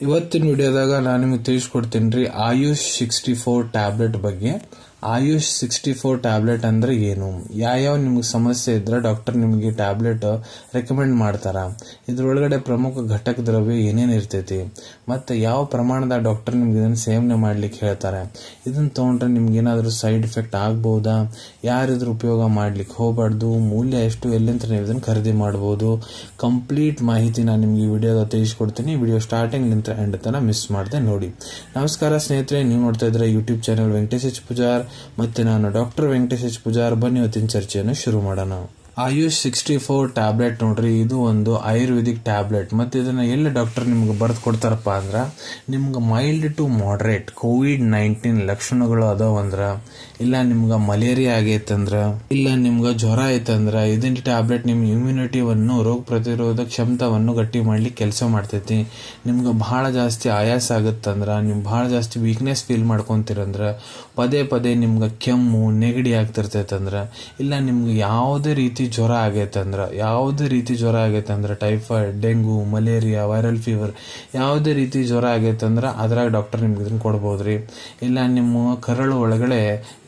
ಇವತ್ತಿನ ವಿಡಿಯೋದಾಗ ನಾನು ನಿಮಗೆ ತಿಳಿಸ್ಕೊಡ್ತೀನಿ ರೀ ಆಯುಷ್ 64 ಟ್ಯಾಬ್ಲೆಟ್ ಬಗ್ಗೆ. ಆಯುಷ್ 64 ಟ್ಯಾಬ್ಲೆಟ್ ಅಂದ್ರೆ ಏನು, ಯಾವ ನಿಮ್ಗೆ ಸಮಸ್ಯೆ ಇದ್ರೆ ಡಾಕ್ಟರ್ ನಿಮಗೆ ಟ್ಯಾಬ್ಲೆಟ್ ರೆಕಮೆಂಡ್ ಮಾಡ್ತಾರ, ಇದ್ರೊಳಗಡೆ ಪ್ರಮುಖ ಘಟಕ ದ್ರವ್ಯ ಏನೇನು ಇರ್ತೈತಿ, ಮತ್ತೆ ಯಾವ ಪ್ರಮಾಣದ ಡಾಕ್ಟರ್ ನಿಮ್ಗೆ ಇದನ್ನ ಸೇವನೆ ಮಾಡ್ಲಿಕ್ಕೆ ಹೇಳ್ತಾರೆ, ಇದನ್ನ ತಗೊಂಡ್ರೆ ನಿಮ್ಗೆ ಏನಾದರೂ ಸೈಡ್ ಎಫೆಕ್ಟ್ ಆಗ್ಬಹುದಾ, ಯಾರಿದ್ರ ಉಪಯೋಗ ಮಾಡ್ಲಿಕ್ಕೆ ಹೋಗಬಾರ್ದು, ಮೂಲ್ಯ ಎಷ್ಟು, ಎಲ್ಲಿಂದ ನೀವು ಇದನ್ನ ಖರೀದಿ ಮಾಡಬಹುದು, ಕಂಪ್ಲೀಟ್ ಮಾಹಿತಿ ನಾನು ನಿಮ್ಗೆ ಈ ವಿಡಿಯೋದ ತಿಳಿಸ್ಕೊಡ್ತೀನಿ. ವಿಡಿಯೋ ಸ್ಟಾರ್ಟಿಂಗ್ ನಿಂತ ಎಂಡ್ ತನಕ ಮಿಸ್ ಮಾಡದೆ ನೋಡಿ. ನಮಸ್ಕಾರ ಸ್ನೇಹಿತರೆ, ನೀವು ನೋಡ್ತಾ ಇದ್ರೆ YouTube channel Venkatesh H Pujar ಮತ್ತೆ ನಾನು ಡಾಕ್ಟರ್ ವೆಂಕಟೇಶ್ ಎಚ್ ಪೂಜಾರ್. ಬನ್ನಿ ಇವತ್ತಿನ ಚರ್ಚೆಯನ್ನು ಶುರು ಮಾಡೋಣ. ಆಯುಷ್ 64 ಟ್ಯಾಬ್ಲೆಟ್ ನೋಡ್ರಿ, ಇದು ಒಂದು ಆಯುರ್ವೇದಿಕ್ ಟ್ಯಾಬ್ಲೆಟ್. ಮತ್ತೆ ಇದನ್ನ ಎಲ್ಲಿ ಡಾಕ್ಟರ್ ನಿಮ್ಗೆ ಬರ್ದು ಕೊಡ್ತಾರಪ್ಪ ಅಂದ್ರ, ನಿಮ್ಗೆ ಮೈಲ್ಡ್ ಟು ಮಾಡರೇಟ್ ಕೋವಿಡ್-19 ಲಕ್ಷಣಗಳು ಅದಾವಂದ್ರ, ಇಲ್ಲ ನಿಮ್ಗೆ ಮಲೇರಿಯಾ ಆಗೈತಂದ್ರ, ಇಲ್ಲ ನಿಮ್ಗೆ ಜ್ವರ ಐತಂದ್ರ ಇದನ್ನ ಟ್ಯಾಬ್ಲೆಟ್ ನಿಮ್ ಇಮ್ಯುನಿಟಿವನ್ನು, ರೋಗ ಪ್ರತಿರೋಧ ಕ್ಷಮತಾವನ್ನು ಗಟ್ಟಿ ಮಾಡ್ಲಿಕ್ಕೆ ಕೆಲಸ ಮಾಡ್ತೈತಿ. ನಿಮ್ಗೆ ಬಹಳ ಜಾಸ್ತಿ ಆಯಾಸ ಆಗುತ್ತಂದ್ರ, ನೀವು ಬಹಳ ಜಾಸ್ತಿ ವೀಕ್ನೆಸ್ ಫೀಲ್ ಮಾಡ್ಕೊಂತೀರಂದ್ರ, ಪದೇ ಪದೇ ನಿಮ್ಗೆ ಕೆಮ್ಮು ನೆಗಡಿ ಆಗ್ತಿರ್ತೈತಂದ್ರ, ಇಲ್ಲ ನಿಮ್ಗೆ ಯಾವುದೇ ರೀತಿ ಜ್ವರ ಆಗೈತಂದ್ರ typhoid, dengue, malaria, viral fever, ಯಾವುದೇ ರೀತಿ ಜ್ವರ ಆಗೈತಂದ್ರ ಅದ್ರಾಗ ಡಾಕ್ಟರ್ ನಿಮ್ಗೆ ಇದನ್ನ ಕೊಡ್ಬೋದ್ರಿ. ಇಲ್ಲ ನಿಮ್ಮ ಕರಳು ಒಳಗಡೆ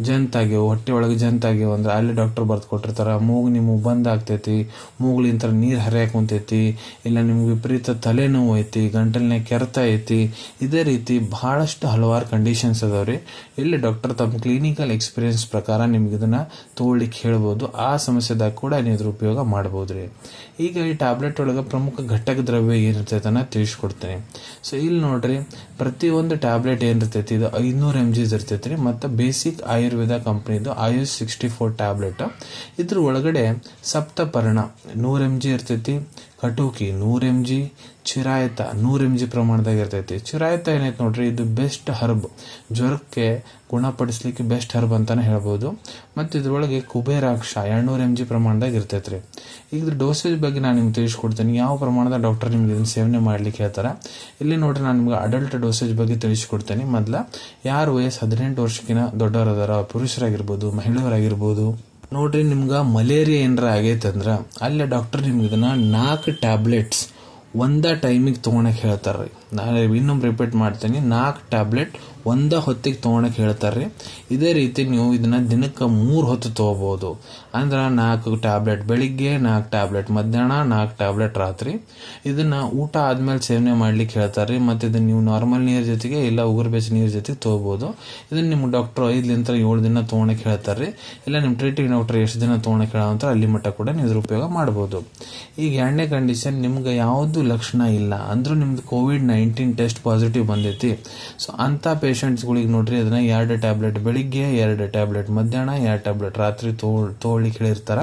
ಜಂತಾಗ್ಯವ, ಹೊಟ್ಟೆ ಒಳಗೆ ಜಂತಾಗ್ಯವ ಅಂದ್ರೆ ಅಲ್ಲಿ ಡಾಕ್ಟರ್ ಬರ್ದು ಕೊಟ್ಟಿರ್ತಾರ. ಮೂಗು ನಿಮ್ಗೆ ಬಂದ್ ಆಗ್ತೈತಿ, ಮೂಗ್ಲಿಂತ ನೀರ್ ಹರಿಯಾಕ್ ಕುಂತೈತಿ, ಇಲ್ಲ ನಿಮ್ಗೆ ವಿಪರೀತ ತಲೆನೋವು ಐತಿ, ಗಂಟಲಿನ ಕೆರೆತ ಐತಿ, ಇದೇ ರೀತಿ ಬಹಳಷ್ಟು ಹಲವಾರು ಕಂಡೀಷನ್ಸ್ ಅದಾವ್ರಿ. ಇಲ್ಲಿ ಡಾಕ್ಟರ್ ತಮ್ಮ ಕ್ಲಿನಿಕಲ್ ಎಕ್ಸ್ಪೀರಿಯನ್ಸ್ ಪ್ರಕಾರ ನಿಮ್ಗೆ ಇದನ್ನ ತಗೊಳ್ಳಿಕ್ಕೆ ಹೇಳ್ಬೋದು. ಆ ಸಮಸ್ಯೆದಾಗ ಕೂಡ ನೀವು ಇದ್ರ ಉಪಯೋಗ ಮಾಡಬಹುದ್ರಿ. ಈಗ ಈ ಟ್ಯಾಬ್ಲೆಟ್ ಒಳಗೆ ಪ್ರಮುಖ ಘಟಕ ದ್ರವ್ಯ ಏನಿರ್ತೈತೆ ಅನ್ನೋ ತಿಳಿಸ್ಕೊಡ್ತೀನಿ. ಸೊ ಇಲ್ಲಿ ನೋಡ್ರಿ, ಪ್ರತಿಯೊಂದು ಟ್ಯಾಬ್ಲೆಟ್ ಏನಿರ್ತೈತಿ ಇದು 500 mg ಇರ್ತೈತ್ರಿ. ಮತ್ತೆ ಬೇಸಿಕ್ ಆಯುರ್ವೇದ ಕಂಪನಿದು ಆಯುಷ್ 64 ಟ್ಯಾಬ್ಲೆಟ್. ಇದ್ರ ಒಳಗಡೆ ಸಪ್ತಪರ್ಣ 100 mg ಇರ್ತೈತಿ, ಕಟುಕಿ 100 mg, ಚಿರಾಯತ 100 mg ಪ್ರಮಾಣದಾಗ ಇರ್ತೈತಿ. ಚಿರಾಯತ ಏನೈತಿ ನೋಡ್ರಿ, ಇದು ಬೆಸ್ಟ್ ಹರ್ಬ್, ಜ್ವರಕ್ಕೆ ಗುಣಪಡಿಸ್ಲಿಕ್ಕೆ ಬೆಸ್ಟ್ ಹರ್ಬ್ ಅಂತಾನೆ ಹೇಳ್ಬೋದು. ಮತ್ತೆ ಇದ್ರೊಳಗೆ ಕುಬೇರಾಕ್ಷ 200 mg ಪ್ರಮಾಣದಾಗ ಇರ್ತೈತ್ರಿ. ಈಗ ಡೋಸೇಜ್ ಬಗ್ಗೆ ನಾನು ನಿಮ್ಗೆ ತಿಳಿಸ್ಕೊಡ್ತೀನಿ, ಯಾವ ಪ್ರಮಾಣದ ಡಾಕ್ಟರ್ ನಿಮ್ಗೆ ಇದನ್ನ ಸೇವನೆ ಮಾಡ್ಲಿಕ್ಕೆ ಹೇಳ್ತಾರ. ಇಲ್ಲಿ ನೋಡ್ರಿ, ನಾನು ನಿಮ್ಗೆ ಅಡಲ್ಟ್ ಡೋಸೇಜ್ ಬಗ್ಗೆ ತಿಳಿಸ್ಕೊಡ್ತೇನೆ. ಮೊದ್ಲ ಯಾರು ವಯಸ್ಸು 18 ವರ್ಷಕ್ಕಿಂತ ದೊಡ್ಡವರದಾರ, ಪುರುಷರಾಗಿರ್ಬೋದು, ಮಹಿಳೆಯರಾಗಿರ್ಬೋದು, ನೋಡ್ರಿ ನಿಮ್ಗ ಮಲೇರಿಯಾ ಏನಾರ ಆಗೈತಂದ್ರ ಅಲ್ಲೇ ಡಾಕ್ಟರ್ ನಿಮ್ಗೆ ಇದನ್ನ 4 ಟ್ಯಾಬ್ಲೆಟ್ಸ್ ಒಂದ ಟೈಮಿಗೆ ತಗೊಳಕ್ ಹೇಳ್ತಾರ್ರಿ. ನಾನು ಇನ್ನೊಮ್ಮೆ ರಿಪೀಟ್ ಮಾಡ್ತೀನಿ, 4 ಟ್ಯಾಬ್ಲೆಟ್ ಒಂದ ಹೊತ್ತಿಗೆ ತಗೊಳಕ್ ಹೇಳ್ತಾರ್ರಿ. ಇದೇ ರೀತಿ ನೀವು ಇದನ್ನ ದಿನಕ್ಕೆ 3 ಹೊತ್ತು ತಗೋಬಹುದು. ಅಂದ್ರ 4 ಟ್ಯಾಬ್ಲೆಟ್ ಬೆಳಿಗ್ಗೆ, 4 ಟ್ಯಾಬ್ಲೆಟ್ ಮಧ್ಯಾಹ್ನ, 4 ಟ್ಯಾಬ್ಲೆಟ್ ರಾತ್ರಿ. ಇದನ್ನ ಊಟ ಆದ್ಮೇಲೆ ಸೇವನೆ ಮಾಡ್ಲಿಕ್ಕೆ ಹೇಳ್ತಾರ್ರಿ. ಮತ್ತೆ ಇದನ್ನ ನೀವು ನಾರ್ಮಲ್ ನೀರ್ ಜೊತೆಗೆ ಇಲ್ಲ ಉಗುರು ಬೆಚ್ಚ ನೀರ್ ಜೊತೆಗೆ ತಗೋಬಹುದು. ಇದನ್ನ ನಿಮ್ ಡಾಕ್ಟರ್ 5-7 ದಿನ ತಗೊಳಕ್ ಹೇಳ್ತಾರ್ರಿ. ಇಲ್ಲ ನಿಮ್ ಟ್ರೀಟಿಂಗ್ ಡಾಕ್ಟರ್ ಎಷ್ಟು ದಿನ ತಗೊಳಕ್ ಹೇಳಂತ ಅಲ್ಲಿ ಮಟ್ಟ ಕೂಡ ನೀವು ಇದ್ರ ಉಪಯೋಗ ಮಾಡಬಹುದು. ಈಗ 2ನೇ ಕಂಡೀಷನ್, ನಿಮ್ಗೆ ಯಾವ್ದು ಲಕ್ಷಣ ಇಲ್ಲ ಅಂದ್ರೂ ನಿಮ್ದು ಕೋವಿಡ್-19 ಟೆಸ್ಟ್ ಪಾಸಿಟಿವ್ ಬಂದೈತಿ. ಸೊ ಅಂತ ಪೇಷಂಟ್ಸ್ ಗಳಿಗೆ ನೋಡ್ರಿ, ಅದನ್ನ 2 ಟ್ಯಾಬ್ಲೆಟ್ ಬೆಳಿಗ್ಗೆ, 2 ಟ್ಯಾಬ್ಲೆಟ್ ಮಧ್ಯಾಹ್ನ, 2 ಟ್ಯಾಬ್ಲೆಟ್ ರಾತ್ರಿ ತಗೊಳ್ಳಿಕ್ಕೆ ಹೇಳಿರ್ತಾರ.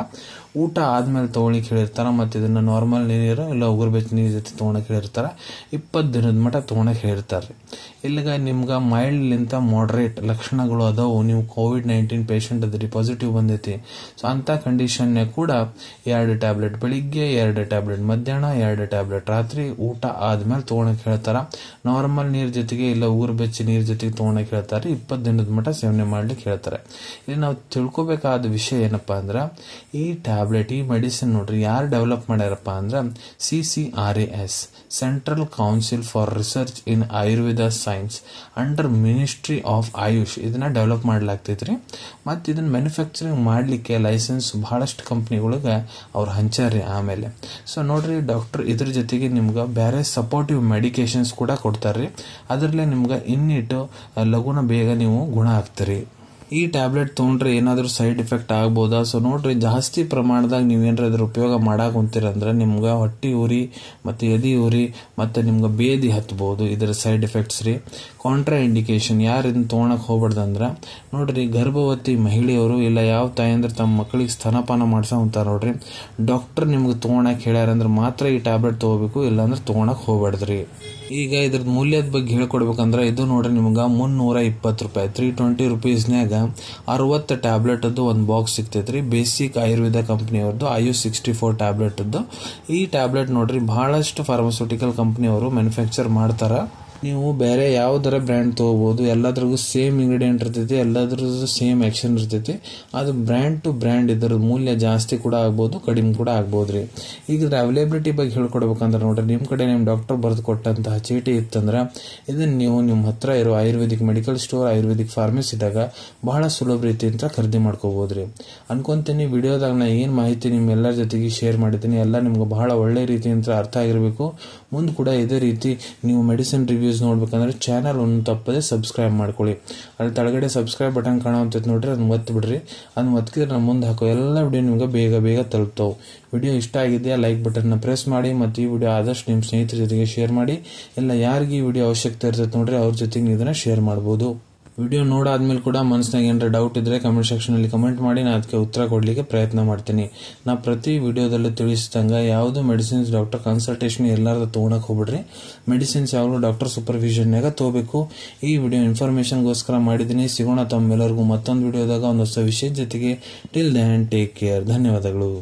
ಊಟ ಆದ್ಮೇಲೆ ತಗೊಳ್ಳಿಕ್ಕೆ ಹೇಳಿರ್ತಾರ. ಮತ್ತೆ ಇದನ್ನ ನಾರ್ಮಲ್ ನೀರು ಇಲ್ಲ ಉಗುರು ಬೆಚ್ಚ ನೀರ್ ಜೊತೆ ತಗೊಳಕ್ ಹೇಳಿರ್ತಾರ. 20 ದಿನದ ಮಟ್ಟ ತಗೊಳಕ್ ಹೇಳಿರ್ತಾರ್ರಿ. ಇಲ್ಲಿಗ ನಿಮ್ಗ ಮೈಲ್ಡ್ ಲಿಂತ ಮಾಡರೇಟ್ ಲಕ್ಷಣಗಳು ಅದಾವು, ನೀವು ಕೋವಿಡ್-19 ಪೇಷಂಟ್ ಅದ್ರಿ, ಪಾಸಿಟಿವ್ ಬಂದೈತಿ. ಸೊ ಅಂತ ಕಂಡೀಷನ್ ಕೂಡ 2 ಟ್ಯಾಬ್ಲೆಟ್ ಬೆಳಿಗ್ಗೆ, 2 ಟ್ಯಾಬ್ಲೆಟ್ ಮಧ್ಯಾಹ್ನ, 2 ಟ್ಯಾಬ್ಲೆಟ್ ರಾತ್ರಿ, ಊಟ ಆದ್ಮೇಲೆ ತಗೊಳಕ್ ಹೇಳ್ತಾರ. ನಾರ್ಮಲ್ ನೀರ್ ಜೊತೆಗೆ ಇಲ್ಲ ಉಗುರು ಬೆಚ್ಚ ನೀರ್ ಜೊತೆಗೆ ತಗೊಳಕ್ ಹೇಳ್ತಾರೆ. 20 ದಿನದ ಮಟ್ಟ ಸೇವನೆ ಮಾಡ್ಲಿಕ್ಕೆ ಹೇಳ್ತಾರೆ. ಇಲ್ಲಿ ನಾವು ತಿಳ್ಕೊಬೇಕಾದ ವಿಷಯ ಏನಪ್ಪಾ ಅಂದ್ರ, ಈ ಟ್ಯಾಬ್ಲೆಟ್, ಈ ಮೆಡಿಸಿನ್ ನೋಡ್ರಿ ಯಾರು ಡೆವಲಪ್ ಮಾಡ್ಯಾರಪ್ಪ ಅಂದ್ರ CCRAS, central council for research in Ayurveda science under ministry of AYUSH, ಇದನ್ನ ಡೆವಲಪ್ ಮಾಡ್ಲಾಗ್ತೈತ್ರಿ. ಮತ್ತೆ ಇದನ್ನ ಮ್ಯಾನುಫ್ಯಾಕ್ಚರಿಂಗ್ ಮಾಡ್ಲಿಕ್ಕೆ ಲೈಸೆನ್ಸ್ ಬಹಳಷ್ಟು ಕಂಪ್ನಿಗಳಿಗೆ ಅವ್ರು ಹಂಚಾರಿ. ಆಮೇಲೆ ಸೊ ನೋಡ್ರಿ, ಡಾಕ್ಟರ್ ಇದ್ರ ಜೊತೆಗೆ ನಿಮ್ಗೆ ಬೇರೆ ಸಪೋರ್ಟಿವ್ ಮೆಡಿಕೇಶನ್ಸ್ ಕೂಡ ಕೊಡ್ತಾರ್ರಿ. ಅದರಲ್ಲೇ ನಿಮ್ಗೆ ಇನ್ನಿಟ್ಟು ಲಗುನ ಬೇಗ ನೀವು ಗುಣ ಆಗ್ತೀರಿ. ಈ ಟ್ಯಾಬ್ಲೆಟ್ ತಗೊಂಡ್ರೆ ಏನಾದ್ರೂ ಸೈಡ್ ಎಫೆಕ್ಟ್ ಆಗ್ಬೋದಾ? ಸೊ ನೋಡ್ರಿ, ಜಾಸ್ತಿ ಪ್ರಮಾಣದಾಗ ನೀವೇನಾರ ಇದ್ರ ಉಪಯೋಗ ಮಾಡಾಕ್ ಕುಂತೀರಂದ್ರೆ ನಿಮ್ಗೆ ಹೊಟ್ಟಿ ಉರಿ ಮತ್ತೆ ಎದಿ ಉರಿ ಮತ್ತೆ ನಿಮ್ಗೆ ಬೇದಿ ಹತ್ಬಹುದು. ಇದರ ಸೈಡ್ ಎಫೆಕ್ಟ್ಸ್ ರೀ. ಕಾಂಟ್ರಾ ಇಂಡಿಕೇಶನ್, ಯಾರು ಇದನ್ನ ತಗೊಳಕ್ ಹೋಗ್ಬಾರ್ದಂದ್ರ ನೋಡ್ರಿ, ಗರ್ಭವತಿ ಮಹಿಳೆಯವರು ಇಲ್ಲ ಯಾವ ತಾಯಂದ್ರೆ ತಮ್ಮ ಮಕ್ಕಳಿಗೆ ಸ್ತನಪಾನ ಮಾಡ್ಸೋ ಅಂತಾರ ನೋಡ್ರಿ, ಡಾಕ್ಟರ್ ನಿಮ್ಗೆ ತಗೊಳಕ್ ಹೇಳ್ಯಾರಂದ್ರೆ ಮಾತ್ರ ಈ ಟ್ಯಾಬ್ಲೆಟ್ ತಗೋಬೇಕು, ಇಲ್ಲಾಂದ್ರೆ ತಗೊಳಕ್ ಹೋಗ್ಬಾರ್ದ್ರಿ. ಈಗ ಇದ್ರದ್ ಮೂಲ್ಯದ ಬಗ್ಗೆ ಹೇಳ್ಕೊಡ್ಬೇಕಂದ್ರ ಇದು ನೋಡ್ರಿ, ನಿಮ್ಗ 320 ರೂಪಾಯಿ, 320 rupeesನ್ಯಾಗ 60 ಟ್ಯಾಬ್ಲೆಟ್ ಅದು ಒಂದು ಬಾಕ್ಸ್ ಸಿಗ್ತೈತ್ರಿ. ಬೇಸಿಕ್ ಆಯುರ್ವೇದ ಕಂಪನಿಯವ್ರದ್ದು ಆಯುಷ್ 64 ಟ್ಯಾಬ್ಲೆಟ್. ಈ ಟ್ಯಾಬ್ಲೆಟ್ ನೋಡ್ರಿ ಬಹಳಷ್ಟು ಫಾರ್ಮಾಸ್ಯೂಟಿಕಲ್ ಕಂಪನಿಯವರು ಮ್ಯಾನುಫ್ಯಾಕ್ಚರ್ ಮಾಡ್ತಾರ. ನೀವು ಬೇರೆ ಯಾವ್ದಾರ ಬ್ರ್ಯಾಂಡ್ ತಗೋಬಹುದು, ಎಲ್ಲದ್ರಿಗೂ ಸೇಮ್ ಇಂಗ್ರೀಡಿಯೆಂಟ್ ಇರ್ತೈತಿ, ಎಲ್ಲದ್ರದ್ದು ಸೇಮ್ ಆಕ್ಷನ್ ಇರ್ತೈತಿ. ಅದು ಬ್ರ್ಯಾಂಡ್ ಟು ಬ್ರ್ಯಾಂಡ್ ಇದರ ಮೂಲ್ಯ ಜಾಸ್ತಿ ಕೂಡ ಆಗ್ಬೋದು, ಕಡಿಮೆ ಕೂಡ ಆಗ್ಬೋದ್ರಿ. ಈಗ ಇದ್ರ ಅವೈಲೇಬಿಲಿಟಿ ಬಗ್ಗೆ ಹೇಳ್ಕೊಡ್ಬೇಕಂದ್ರೆ ನೋಡ್ರಿ, ನಿಮ್ ಕಡೆ ನಿಮ್ ಡಾಕ್ಟರ್ ಬರೆದು ಕೊಟ್ಟಂತಹ ಚೀಟಿ ಇತ್ತಂದ್ರೆ ಇದನ್ನ ನೀವು ನಿಮ್ಮ ಹತ್ರ ಇರೋ ಆಯುರ್ವೇದಿಕ್ ಮೆಡಿಕಲ್ ಸ್ಟೋರ್, ಆಯುರ್ವೇದಿಕ್ ಫಾರ್ಮಸಿದಾಗ ಬಹಳ ಸುಲಭ ರೀತಿಯಿಂದ ಖರೀದಿ ಮಾಡ್ಕೋಬಹುದ್ರಿ. ಅನ್ಕೊಂತೀನಿ ವಿಡಿಯೋದಾಗ ನಾ ಏನ್ ಮಾಹಿತಿ ನಿಮ್ಮೆಲ್ಲರ ಜೊತೆಗೆ ಶೇರ್ ಮಾಡಿದ್ದೀನಿ ಎಲ್ಲ ನಿಮ್ಗೆ ಬಹಳ ಒಳ್ಳೆ ರೀತಿಯಿಂದ ಅರ್ಥ ಆಗಿರ್ಬೇಕು. ಮುಂದೆ ಕೂಡ ಇದೇ ರೀತಿ ನೀವು ಮೆಡಿಸಿನ್ ರಿವ್ಯೂಸ್ ನೋಡ್ಬೇಕಂದ್ರೆ ಚಾನಲ್ ಒಂದು ತಪ್ಪದೆ ಸಬ್ಸ್ಕ್ರೈಬ್ ಮಾಡ್ಕೊಳ್ಳಿ. ಅಲ್ಲಿ ತಳಗಡೆ ಸಬ್ಸ್ಕ್ರೈಬ್ ಬಟನ್ ಕಾಣುವಂತೈತೆ ನೋಡ್ರಿ, ಅದನ್ನ ಒತ್ತಿ ಬಿಡ್ರಿ. ಅದನ್ನ ಒತ್ತಿದ್ರೆ ನಾನು ಮುಂದೆ ಹಾಕೋ ಎಲ್ಲ ವಿಡಿಯೋ ನಿಮ್ಗೆ ಬೇಗ ತಲುಪ್ತಾವೆ. ವಿಡಿಯೋ ಇಷ್ಟ ಆಗಿದೆಯಾ ಲೈಕ್ ಬಟನ್ನ ಪ್ರೆಸ್ ಮಾಡಿ, ಮತ್ತು ಈ ವಿಡಿಯೋ ಆದಷ್ಟು ನಿಮ್ಮ ಸ್ನೇಹಿತರ ಜೊತೆಗೆ ಶೇರ್ ಮಾಡಿ. ಎಲ್ಲ ಯಾರಿಗೆ ಈ ವಿಡಿಯೋ ಅವಶ್ಯಕತೆ ಇರ್ತೈತೆ ನೋಡ್ರಿ ಅವ್ರ ಜೊತೆಗೆ ನೀವು ಇದನ್ನ ಶೇರ್ ಮಾಡ್ಬೋದು. ವಿಡಿಯೋ ನೋಡಾದ್ಮೇಲೆ ಕೂಡ ಮನಸ್ಸಿನಾಗ ಏನಾರ ಡೌಟ್ ಇದ್ರೆ ಕಮೆಂಟ್ ಸೆಕ್ಷನ್ ಅಲ್ಲಿ ಕಮೆಂಟ್ ಮಾಡಿ, ನಾನು ಅದಕ್ಕೆ ಉತ್ತರ ಕೊಡ್ಲಿಕ್ಕೆ ಪ್ರಯತ್ನ ಮಾಡ್ತೀನಿ. ನಾ ಪ್ರತಿ ವಿಡಿಯೋದಲ್ಲಿ ತಿಳಿಸಿದಂಗ ಯಾವುದು ಮೆಡಿಸಿನ್ಸ್ ಡಾಕ್ಟರ್ ಕನ್ಸಲ್ಟೇಷನ್ ಎಲ್ಲಾರ್ದು ತಗೊಳಕ್ ಹೋಗ್ಬಿಡ್ರಿ. ಮೆಡಿಸಿನ್ಸ್ ಯಾವಾಗಲೂ ಡಾಕ್ಟರ್ ಸೂಪರ್ವಿಷನ್ನಾಗ ತಗೋಬೇಕು. ಈ ವಿಡಿಯೋ ಇನ್ಫಾರ್ಮೇಶನ್ಗೋಸ್ಕರ ಮಾಡಿದ್ದೀನಿ. ಸಿಗೋಣ ತಮ್ಮೆಲ್ಲರಿಗೂ ಮತ್ತೊಂದು ವಿಡಿಯೋದಾಗ ಒಂದು ಹೊಸ ವಿಷಯದ ಜೊತೆಗೆ. Till then take care. ಧನ್ಯವಾದಗಳು.